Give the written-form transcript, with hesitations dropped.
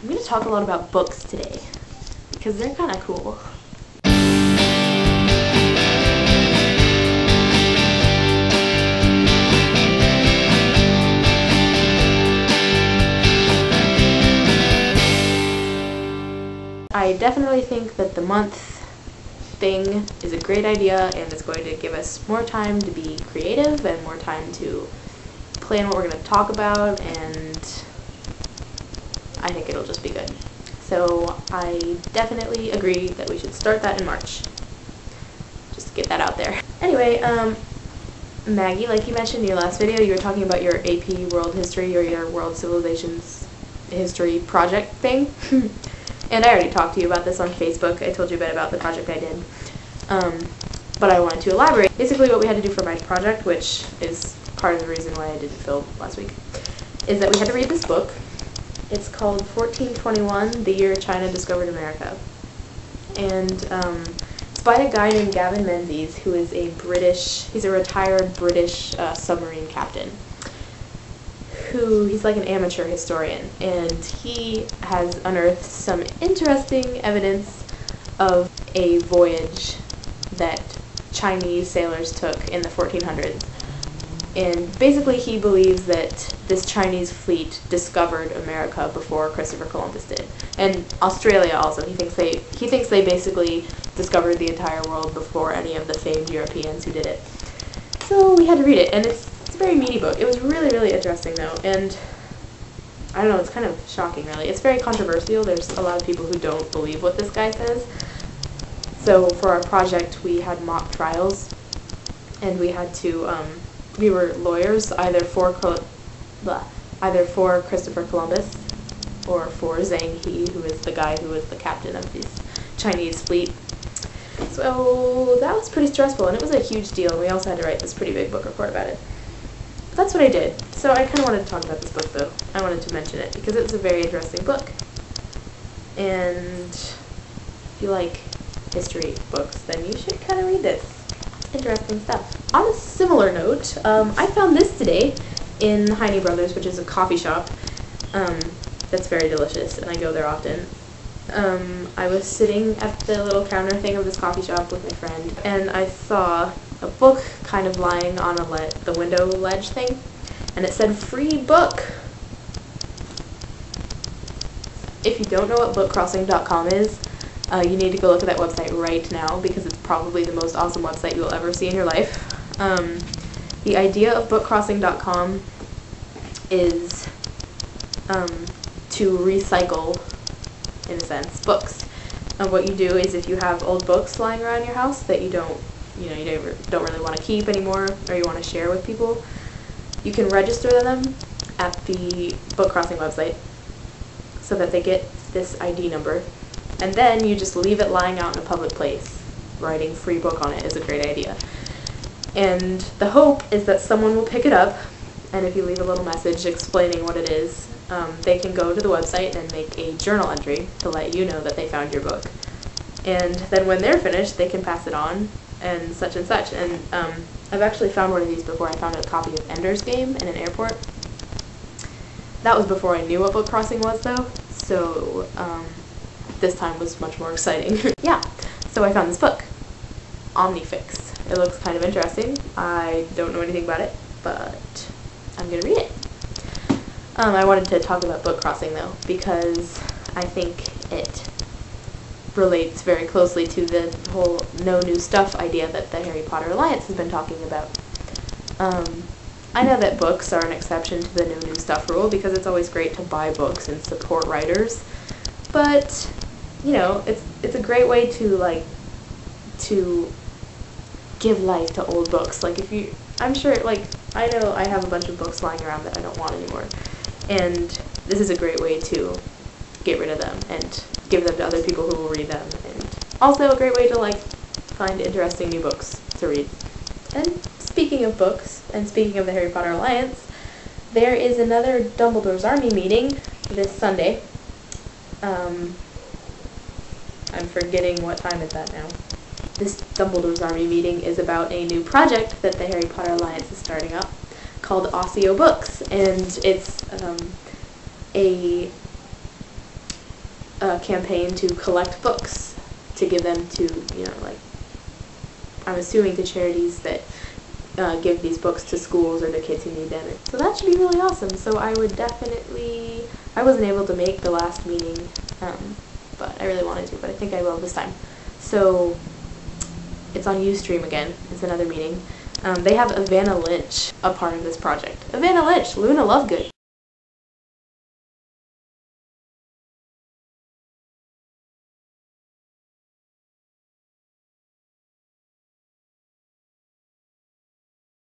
I'm going to talk a lot about books today because they're kind of cool. I definitely think that the month thing is a great idea, and it's going to give us more time to be creative and more time to plan what we're going to talk about, and I think it'll just be good. So I definitely agree that we should start that in March. Just to get that out there. Anyway, Maggie, like you mentioned in your last video, you were talking about your AP World History or your World Civilizations History project thing. And I already talked to you about this on Facebook. I told you a bit about the project I did. But I wanted to elaborate. Basically what we had to do for my project, which is part of the reason why I didn't film last week, is that we had to read this book. It's called 1421, The Year China Discovered America. And it's by a guy named Gavin Menzies, who is he's a retired British submarine captain. He's like an amateur historian, and he has unearthed some interesting evidence of a voyage that Chinese sailors took in the 1400s. And basically he believes that this Chinese fleet discovered America before Christopher Columbus did. And Australia also. He thinks they basically discovered the entire world before any of the famed Europeans who did it. So we had to read it, and it's a very meaty book. It was really, really interesting though, and I don't know, it's kind of shocking really. It's very controversial. There's a lot of people who don't believe what this guy says. So for our project we had mock trials, and we had to, we were lawyers either for Christopher Columbus or for Zhang He, who is the guy who was the captain of this Chinese fleet. So that was pretty stressful, and it was a huge deal, and we also had to write this pretty big book report about it. That's what I did. So I kind of wanted to talk about this book, though. I wanted to mention it because it's a very interesting book. And if you like history books, then you should kind of read this. It's interesting stuff. On a similar note, I found this today in Heine Brothers, which is a coffee shop that's very delicious, and I go there often. I was sitting at the little counter thing of this coffee shop with my friend, and I saw a book kind of lying on the window ledge thing, and it said free book. If you don't know what bookcrossing.com is, you need to go look at that website right now because it's probably the most awesome website you'll ever see in your life. The idea of bookcrossing.com is to recycle, in a sense, books. And what you do is if you have old books lying around your house that you don't really want to keep anymore, or you want to share with people, you can register them at the Book Crossing website so that they get this ID number, and then you just leave it lying out in a public place. Writing free book on it is a great idea. And the hope is that someone will pick it up, and if you leave a little message explaining what it is, they can go to the website and make a journal entry to let you know that they found your book. And then when they're finished, they can pass it on, and such and such. And I've actually found one of these before. I found a copy of Ender's Game in an airport. That was before I knew what Book Crossing was, though, so this time was much more exciting. Yeah, so I found this book, Omnifix. It looks kind of interesting. I don't know anything about it, but I'm going to read it. I wanted to talk about Book Crossing, though, because I think it relates very closely to the whole no new stuff idea that the Harry Potter Alliance has been talking about. I know that books are an exception to the no new stuff rule because it's always great to buy books and support writers, but you know, it's a great way to give life to old books. Like I'm sure, like, I know I have a bunch of books lying around that I don't want anymore, and this is a great way to get rid of them and give them to other people who will read them, and also a great way to find interesting new books to read. And speaking of books, and speaking of the Harry Potter Alliance, there is another Dumbledore's Army meeting this Sunday. I'm forgetting what time it's at now. This Dumbledore's Army meeting is about a new project that the Harry Potter Alliance is starting up called Osseo Books, and it's a campaign to collect books to give them to, like, I'm assuming to charities that give these books to schools or to kids who need them. So that should be really awesome. So I wasn't able to make the last meeting, but I really wanted to, but I think I will this time. So it's on Ustream again. It's another meeting. They have Evanna Lynch a part of this project. Evanna Lynch, Luna Lovegood.